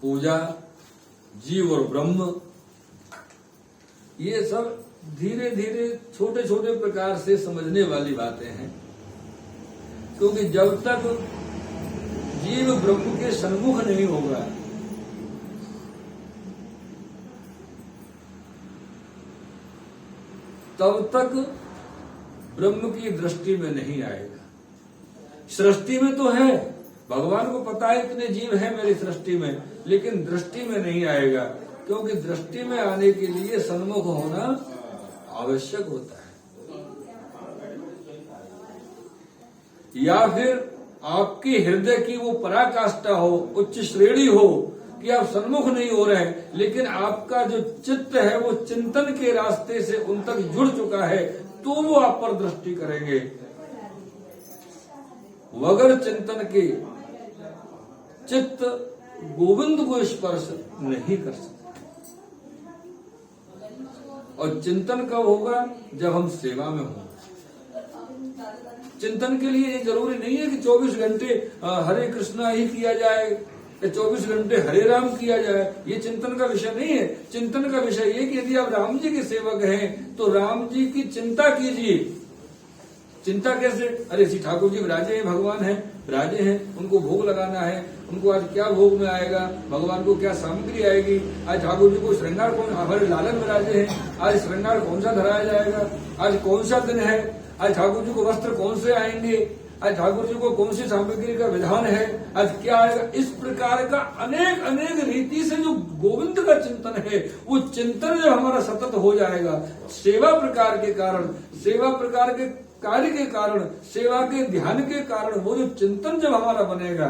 पूजा, जीव और ब्रह्म, ये सब धीरे धीरे छोटे छोटे प्रकार से समझने वाली बातें हैं। क्योंकि जब तक जीव ब्रह्म के सन्मुख नहीं होगा, तब तक ब्रह्म की दृष्टि में नहीं आएगा। सृष्टि में तो है, भगवान को पता है इतने जीव हैं मेरी सृष्टि में, लेकिन दृष्टि में नहीं आएगा। क्योंकि दृष्टि में आने के लिए सन्मुख होना आवश्यक होता है। या फिर आपके हृदय की वो पराकाष्ठा हो, उच्च श्रेणी हो कि आप सन्मुख नहीं हो रहे हैं, लेकिन आपका जो चित्त है वो चिंतन के रास्ते से उन तक जुड़ चुका है, तो वो आप पर दृष्टि करेंगे। वगर चिंतन के चित्त गोविंद को स्पर्श नहीं कर सकता। और चिंतन कब होगा? जब हम सेवा में हों। चिंतन के लिए ये जरूरी नहीं है कि 24 घंटे हरे कृष्णा ही किया जाए या 24 घंटे हरे राम किया जाए। ये चिंतन का विषय नहीं है। चिंतन का विषय ये कि यदि आप राम जी के सेवक हैं तो राम जी की चिंता कीजिए। चिंता कैसे? अरे श्री ठाकुर जी विराजे हैं, भगवान हैं, विराजे हैं, उनको भोग लगाना है, उनको आज क्या भोग में आएगा, भगवान को क्या सामग्री आएगी, आज ठाकुर जी को श्रृंगार कौन, हमारे लालन विराजे हैं, आज श्रृंगार कौन सा धराया जाएगा, आज कौन सा दिन है, आज ठाकुर जी को वस्त्र कौन से आएंगे, आज ठाकुर जी को कौन सी सामग्री का विधान है, आज क्या आएगा। इस प्रकार का अनेक अनेक रीति से जो गोविंद का चिंतन है, वो चिंतन जब हमारा सतत हो जाएगा, सेवा प्रकार के कारण, सेवा प्रकार के कार्य के कारण, सेवा के ध्यान के कारण, वो जो चिंतन जब हमारा बनेगा,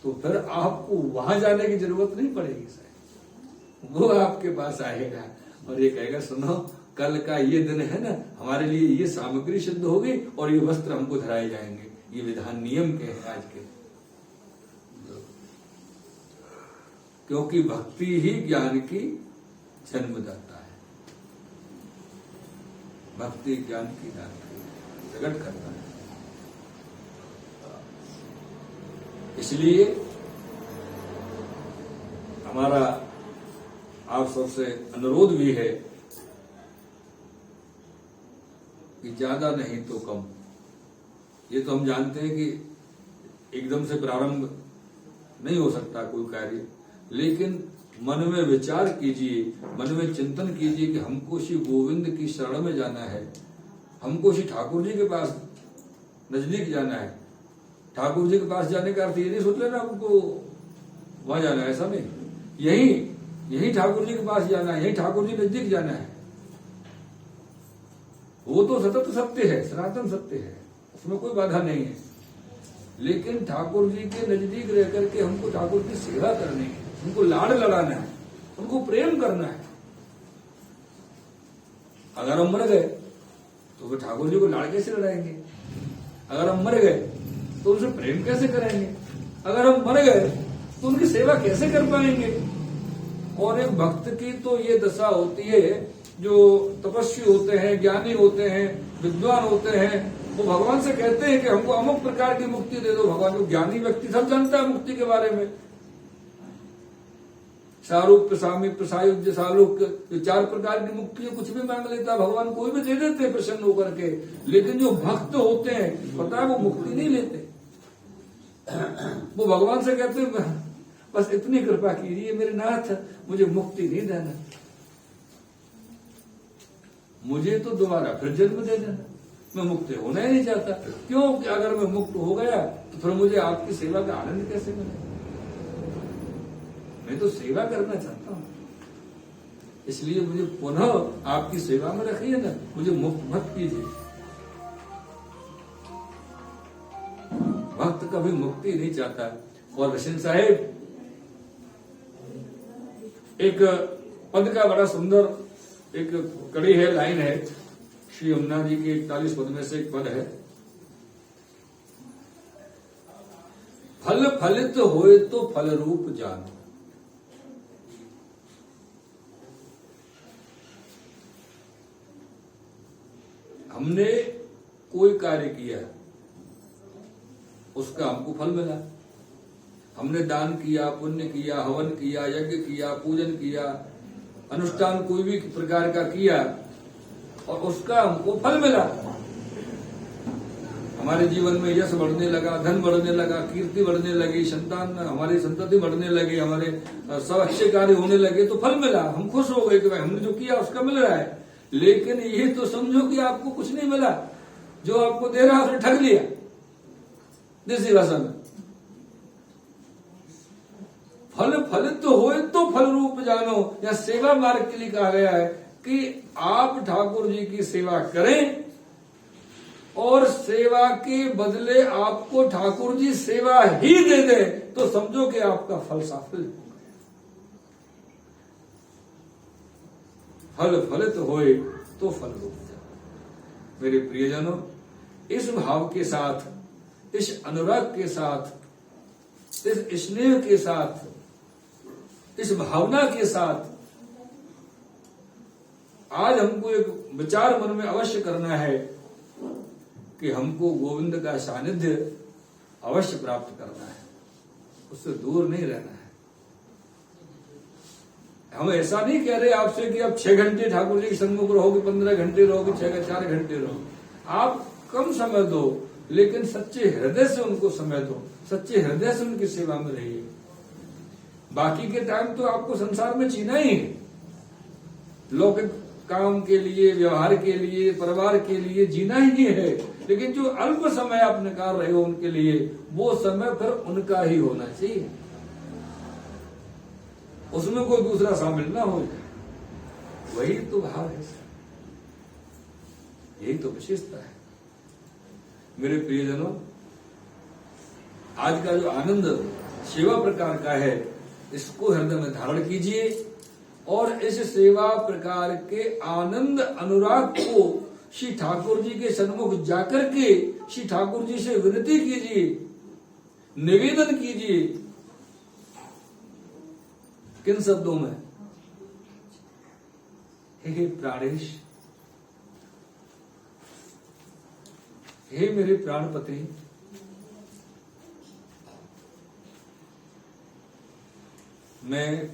तो फिर आपको वहां जाने की जरूरत नहीं पड़ेगी साहब। वो आपके पास आएगा और ये कहेगा, सुनो कल का ये दिन है ना, हमारे लिए ये सामग्री सिद्ध होगी और ये वस्त्र हमको धराए जाएंगे। ये विधान नियम के हैं आज के। क्योंकि भक्ति ही ज्ञान की जन्मदाता है। भक्ति ज्ञान की दान प्रकट करता है। इसलिए हमारा आप सबसे अनुरोध भी है कि ज्यादा नहीं तो कम। ये तो हम जानते हैं कि एकदम से प्रारंभ नहीं हो सकता कोई कार्य, लेकिन मन में विचार कीजिए, मन में चिंतन कीजिए कि हमको श्री गोविंद की शरण में जाना है, हमको श्री ठाकुर जी के पास नजदीक जाना है। ठाकुर जी के पास जाने का अर्थ ये नहीं सोच लेना हमको वहां जाना है, ऐसा नहीं। यही ठाकुर जी के पास जाना है, यही ठाकुर जी नजदीक जाना है। वो तो सतत सत्य है, सनातन सत्य है, उसमें कोई बाधा नहीं है। लेकिन ठाकुर जी के नजदीक रह करके हमको ठाकुर की सेवा करनी है, उनको लाड़ लड़ाना है, उनको प्रेम करना है। अगर हम मर गए तो फिर ठाकुर जी को लाड़ कैसे लड़ाएंगे? अगर हम मर गए तो उनसे प्रेम कैसे करेंगे? अगर हम मर गए तो उनकी सेवा कैसे कर पाएंगे? और एक भक्त की तो ये दशा होती है, जो तपस्वी होते हैं, ज्ञानी होते हैं, विद्वान होते हैं, वो भगवान से कहते हैं कि हमको अमुक प्रकार की मुक्ति दे दो। भगवान को ज्ञानी व्यक्ति सब जानता है मुक्ति के बारे में। सारूप्य, सामीप्य, सायुज्य, सालोक्य, ये 4 प्रकार की मुक्ति कुछ भी मांग लेता है भगवान, कोई भी दे देते हैं प्रसन्न होकर के। लेकिन जो भक्त होते हैं, पता है वो मुक्ति नहीं लेते। वो भगवान से कहते हैं बस इतनी कृपा कीजिए मेरे नाथ, मुझे मुक्ति नहीं देना, मुझे तो दोबारा फिर जन्म दे देना, मैं मुक्त होना ही नहीं चाहता। क्यों? कि अगर मैं मुक्त हो गया तो फिर मुझे आपकी सेवा का आनंद कैसे मिलेगा? मैं तो सेवा करना चाहता हूं, इसलिए मुझे पुनः आपकी सेवा में रखिए ना, मुझे मुक्त मत कीजिए। भक्त कभी मुक्ति नहीं चाहता। और वशिष्ठ साहेब, एक पद का बड़ा सुंदर एक कड़ी है, लाइन है, श्री यमुना जी के 41 पद में से एक पद है, फल फलित होए तो फल रूप जानो। हमने कोई कार्य किया, उसका हमको फल मिला, हमने दान किया, पुण्य किया, हवन किया, यज्ञ किया, पूजन किया, अनुष्ठान कोई भी प्रकार का किया और उसका हमको फल मिला। हमारे जीवन में यश बढ़ने लगा, धन बढ़ने लगा, कीर्ति बढ़ने लगी, संतान हमारी संतति बढ़ने लगी, हमारे सब अच्छे कार्य होने लगे तो फल मिला। हम खुश हो गए कि भाई हमने जो किया उसका मिल रहा है। लेकिन ये तो समझो कि आपको कुछ नहीं मिला, जो आपको दे रहा उसने ठग लिया। देसी भाषा में फल फलित तो हो तो फल रूप जानो, या सेवा मार्ग के लिए कहा गया है कि आप ठाकुर जी की सेवा करें और सेवा के बदले आपको ठाकुर जी सेवा ही दे दे तो समझो कि आपका फल सफल। फल फलित होए तो फल रूप जानो। मेरे प्रियजनों, इस भाव के साथ, इस अनुराग के साथ, इस स्नेह के साथ, इस भावना के साथ आज हमको एक विचार मन में अवश्य करना है कि हमको गोविंद का सानिध्य अवश्य प्राप्त करना है, उससे दूर नहीं रहना है। हम ऐसा नहीं कह रहे आपसे कि आप 6 घंटे ठाकुर जी के सन्मुख रहोगे, 15 घंटे रहोगे, 4 घंटे रहोगे। आप कम समय दो, लेकिन सच्चे हृदय से उनको समय दो, सच्चे हृदय से उनकी सेवा में रहिए। बाकी के टाइम तो आपको संसार में जीना ही है, लौकिक काम के लिए, व्यवहार के लिए, परिवार के लिए जीना ही है। लेकिन जो अल्प समय आप निकाल रहे हो उनके लिए, वो समय फिर उनका ही होना चाहिए, उसमें कोई दूसरा शामिल ना हो। वही तो भाव है, यही तो विशेषता है। मेरे प्रियजनों, आज का जो आनंद सेवा प्रकार का है, इसको हृदय में धारण कीजिए और इस सेवा प्रकार के आनंद अनुराग को श्री ठाकुर जी के सन्मुख जाकर के श्री ठाकुर जी से विनती कीजिए, निवेदन कीजिए। किन शब्दों में? हे प्राणेश, हे मेरे प्राणपति, मैं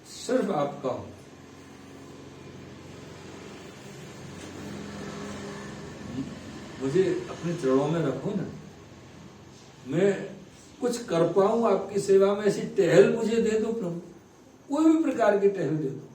सिर्फ आपका हूं। मुझे अपने चरणों में रखो ना, मैं कुछ कर पाऊं आपकी सेवा में, ऐसी टहल मुझे दे दो प्रभु, कोई भी प्रकार की टहल दे दो।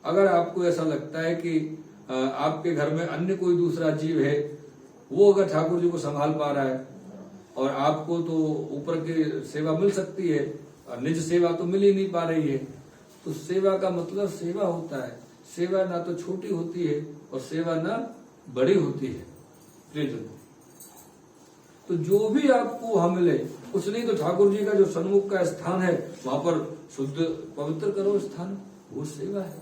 अगर आपको ऐसा लगता है कि आपके घर में अन्य कोई दूसरा जीव है, वो अगर ठाकुर जी को संभाल पा रहा है और आपको तो ऊपर की सेवा मिल सकती है और निज सेवा तो मिल ही नहीं पा रही है, तो सेवा का मतलब सेवा होता है। सेवा ना तो छोटी होती है और सेवा ना बड़ी होती है। प्रियजन, तो जो भी आपको वहां मिले, कुछ नहीं तो ठाकुर जी का जो सन्मुख का स्थान है वहां पर शुद्ध पवित्र करो स्थान, वो सेवा है।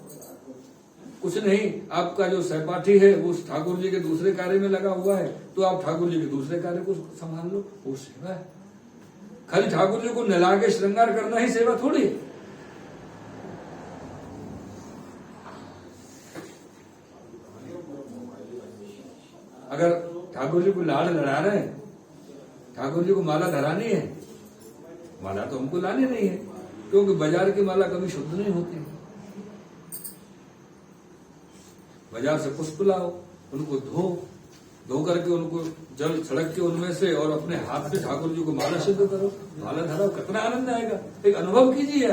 कुछ नहीं, आपका जो सहपाठी है वो ठाकुर जी के दूसरे कार्य में लगा हुआ है, तो आप ठाकुर जी के दूसरे कार्य को संभाल लो, वो सेवा है। खाली ठाकुर जी को नहला के श्रृंगार करना ही सेवा थोड़ी है। अगर ठाकुर जी को लाड़ लड़ा रहे हैं, ठाकुर जी को माला धरानी है, माला तो हमको लानी नहीं है, क्योंकि बाजार की माला कभी शुद्ध नहीं होती। बाजार से पुष्प लाओ, उनको धो करके उनको जल छिड़क के उनमें से और अपने हाथ से ठाकुर जी को माला सिद्ध करो, माला धराओ, कितना आनंद आएगा। एक अनुभव कीजिए,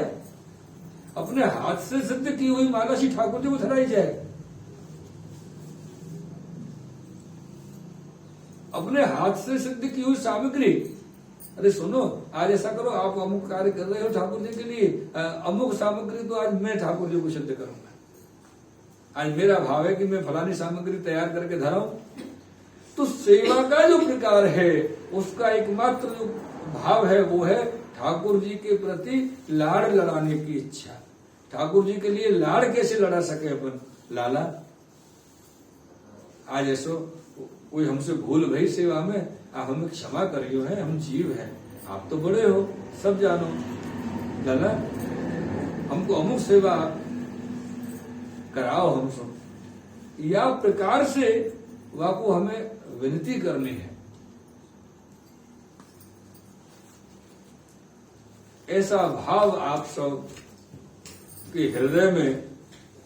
अपने हाथ से सिद्ध की हुई माला श्री ठाकुर जी को धराई जाए। अपने हाथ से सिद्ध की हुई सामग्री, अरे सुनो, आज ऐसा करो, आप अमुक कार्य कर रहे हो ठाकुर जी के लिए, अमुक सामग्री तो आज मैं ठाकुर जी को सिद्ध करूंगा। आज मेरा भाव है कि मैं फलानी सामग्री तैयार करके धराऊं। तो सेवा का जो प्रकार है, उसका एकमात्र जो भाव है वो है ठाकुर जी के प्रति लाड़ लड़ाने की इच्छा। ठाकुर जी के लिए लाड़ कैसे लड़ा सके अपन? लाला, आज ऐसो कोई हमसे भूल भई सेवा में, आप हमें क्षमा करियो है, हम जीव हैं, आप तो बड़े हो, सब जानो, लाला हमको अमुक सेवा कराओ हमसे। या प्रकार से बापू हमें विनती करनी है। ऐसा भाव आप सब के हृदय में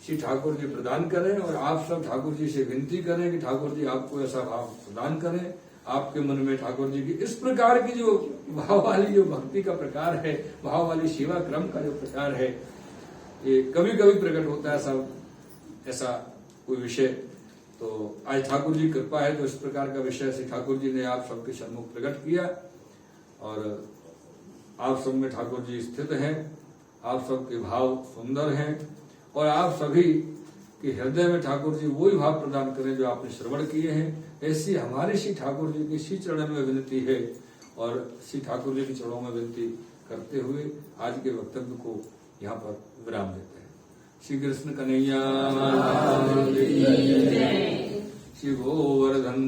श्री ठाकुर जी प्रदान करें और आप सब ठाकुर जी से विनती करें कि ठाकुर जी आपको ऐसा भाव प्रदान करें। आपके मन में ठाकुर जी की इस प्रकार की जो भाव वाली जो भक्ति का प्रकार है, भाव वाली सेवा क्रम का जो प्रकार है, ये कभी कभी प्रकट होता है सब ऐसा कोई विषय। तो आज ठाकुर जी कृपा है तो इस प्रकार का विषय श्री ठाकुर जी ने आप सबके सम्मुख प्रकट किया और आप सब में ठाकुर जी स्थित हैं। आप सबके भाव सुंदर हैं और आप सभी के हृदय में ठाकुर जी वही भाव प्रदान करें जो आपने श्रवण किए हैं। ऐसी हमारे श्री ठाकुर जी की श्री चरण में विनती है और श्री ठाकुर जी के चरणों में विनती करते हुए आज के वक्तव्य को यहाँ पर विराम देते हैं। श्री कृष्ण कन्हैया श्री गोवर्धन